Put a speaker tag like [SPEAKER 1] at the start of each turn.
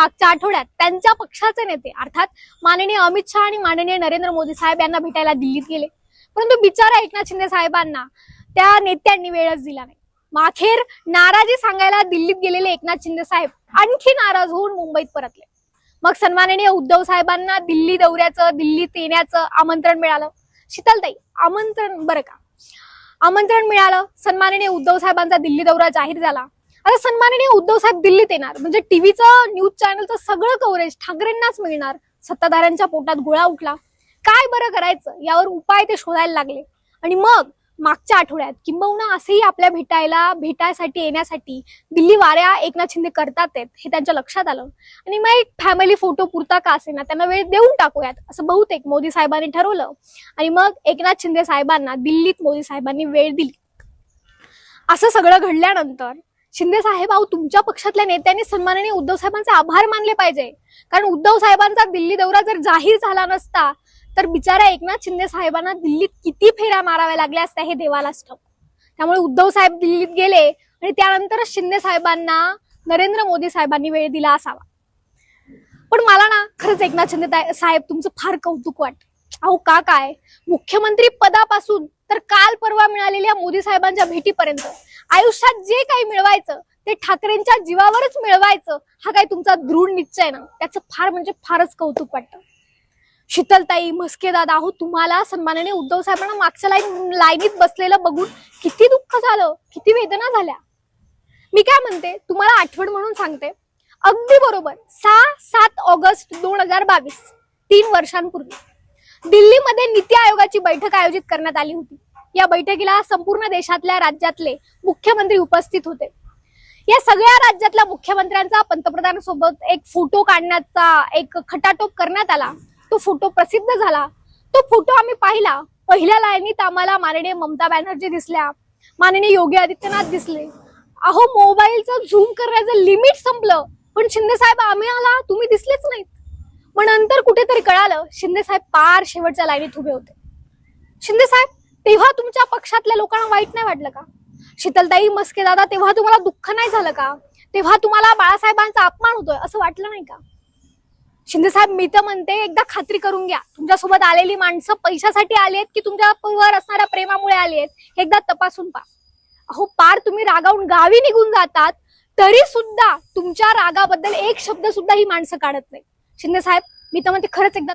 [SPEAKER 1] मागच्या आठवड्यात त्यांच्या पक्षाचे नेते अर्थात माननीय अमित शहा आणि माननीय नरेंद्र मोदी साहेब यांना भेटायला दिल्लीत गेले, परंतु बिचारा एकनाथ शिंदे साहेबांना त्या नेत्यांनी वेळच दिला नाही। मग अखेर नाराजी सांगायला दिल्लीत गेलेले एकनाथ शिंदे साहेब आणखी नाराज होऊन मुंबईत परतले। मग सन्माननीय उद्धव साहेबांना दिल्ली दौऱ्याचं, दिल्लीत येण्याचं आमंत्रण मिळालं। शीतलताई, आमंत्रण मिळालं। सन्माननीय उद्धव साहेबांचा दिल्ली दौरा जाहीर झाला। आता सन्माननीय उद्धव साहेब दिल्लीत येणार म्हणजे टीव्हीचं, न्यूज चॅनलचं सगळं कव्हरेज ठाकरेंनाच मिळणार। सत्ताधाऱ्यांच्या पोटात गोळा उठला। काय बरं करायचं यावर उपाय ते शोधायला लागले। आणि मग मागच्या आठवड्यात किंबहुना असेही आपल्या भेटायसाठी येण्यासाठी दिल्ली वाऱ्या एकनाथ शिंदे करतात हे त्यांच्या लक्षात आलं। आणि मग एक फॅमिली फोटो पुरता का असेना त्यांना वेळ देऊन टाकूयात असं बहुतेक मोदी साहेबांनी ठरवलं। आणि मग एकनाथ शिंदे साहेबांना दिल्लीत मोदी साहेबांनी वेळ दिली। असं सगळं घडल्यानंतर शिंदे साहेब, तुमच्या पक्षातल्या नेत्यांनी सन्माननीय उद्धव साहेबांचे आभार मानले पाहिजे, कारण उद्धव साहेबांचा दिल्ली दौरा जर जाहीर झाला नसता तर बिचारा एकनाथ शिंदे साहेबांना दिल्लीत किती फेऱ्या माराव्या लागल्या असत्या हे देवालाच ठाऊक। त्यामुळे उद्धव साहेब दिल्लीत गेले आणि त्यानंतरच शिंदे साहेबांना नरेंद्र मोदी साहेबांनी वेळ दिला असावा। पण मला ना खरंच एकनाथ शिंदे साहेब तुमचं फार कौतुक वाटतं। काय मुख्यमंत्री पदापासून तर काल परवा मिळालेल्या मोदी साहेबांच्या भेटीपर्यंत आयुष्यात जे काही मिळवायचं ते ठाकरेंच्या जीवावरच मिळवायचं हा काय तुमचा दृढ निश्चय ना, त्याचं फार म्हणजे फारच कौतुक वाटतं। शीतलताई, म्हस्के दादा, तुम्हाला सन्माननीय उद्धव साहेबांना मागच्या लाईनीत बसलेलं बघून किती दुःख झालं, किती वेदना झाल्या। मी काय म्हणते तुम्हाला आठवण म्हणून सांगते, अगदी बरोबर 6-7 ऑगस्ट 2022 3 वर्षांपूर्वी दिल्लीमध्ये नीती आयोगाची बैठक आयोजित करण्यात आली होती। या बैठकीला संपूर्ण देशातल्या राज्यातले मुख्यमंत्री उपस्थित होते। या सगळ्या राज्यातल्या मुख्यमंत्र्यांचा पंतप्रधानांसोबत एक फोटो काढण्याचा एक खटाटोप करण्यात आला। तो फोटो प्रसिद्ध झाला। तो फोटो आम्ही पाहिला। पहिल्या लाईनीत आम्हाला माननीय ममता बॅनर्जी दिसल्या, माननीय योगी आदित्यनाथ दिसले। मोबाईलचं झूम करण्याचं लिमिट संपलं, पण शिंदे साहेब आम्हाला तुम्ही दिसलेच नाहीत। मग नंतर कुठेतरी कळालं शिंदे साहेब पार शेवटच्या लाईनीत उभे होते। शिंदे साहेब, तेव्हा तुमच्या पक्षातल्या लोकांना वाईट नाही वाटलं का? शीतलताई, मस्के दादा, तेव्हा तुम्हाला दुःख नाही झालं का? तेव्हा तुम्हाला बाळासाहेबांचा अपमान होतोय असं वाटलं नाही का? शिंदे साहेब, मी तर म्हणते एकदा खात्री करून घ्या, तुमच्यासोबत आलेली माणसं पैशासाठी आली आहेत की तुमच्यावर असणाऱ्या प्रेमामुळे आली आहेत एकदा तपासून पहा। पार तुम्ही रागावून गावी निघून जातात तरी सुद्धा तुमच्या रागाबद्दल एक शब्द सुद्धा ही माणसं काढत नाही। शिंदे साहेब, मी तर म्हणते खरंच एकदा